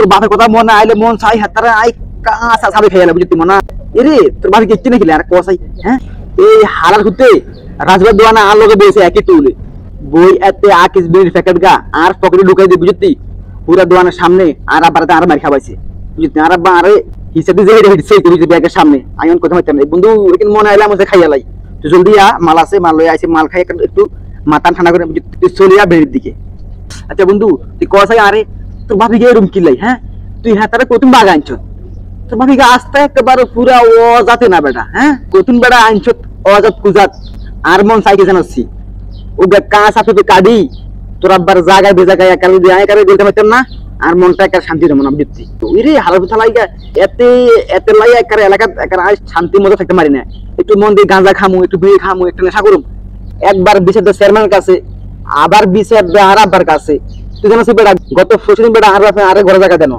তোর বাপের কথা মনে আইলে মন চাই হাতারে আই কাঁচা সাবে খেয়ে বুঝতি মনা এরে তোর বাপে কিচ্ছু না খেলে আর কসাই হ্যাঁ এই হালার হতে রাজবাদ দোয়ানা আর লোকে বসে একই টুলে বই এতে আকিস বিড়ির প্যাকেট গা আর পকেটে ঢুকাই দিয়ে বুঝতি পুরা দোয়ানের সামনে আর আবার আর মার খাওয়াইছে বুঝতি আর আব্বা আরে হিসাবে যে হেঁটে বুঝতি ব্যাগের সামনে আমি কথা হইতাম না বন্ধু এখানে মনে আইলে আমার খাইয়া লাই তুই জলদি মাল আছে মাল লয়ে আইছে মাল খাই একটু মাথা ঠান্ডা করে তুই চলিয়া বেড়ির দিকে আচ্ছা বন্ধু তুই কসাই আরে তোর ভাবি গিয়ে রুম কিলাই হ্যাঁ তুই হ্যাঁ তারা কতুন বাঘ আনছ তোর ভাবি গিয়ে আসতে একেবারে পুরা অজাতে না বেটা হ্যাঁ কতুন বেড়া আনছ অজাত কুজাত আর মন চাইকে জানাচ্ছি ও কাঁচ আপে কাটি তোর আব্বার জায়গায় বেজাগায় একালে দিয়ে একালে বলতে পারতাম না আর মনটা একটা শান্তি দেবো না বুঝছি ওই রে হালার কথা লাইগা এতে এতে লাই একারে এলাকা একারে শান্তির মতো থাকতে পারি না একটু মন দিয়ে গাঁজা খামু একটু বিড়ি খামু একটু নেশা করুম একবার বিচার চেয়ারম্যানের কাছে আবার বিচার আর আব্বার কাছে তুই জানো বেটা গত 16 দিন বেটা আর ঘরে জায়গা দেন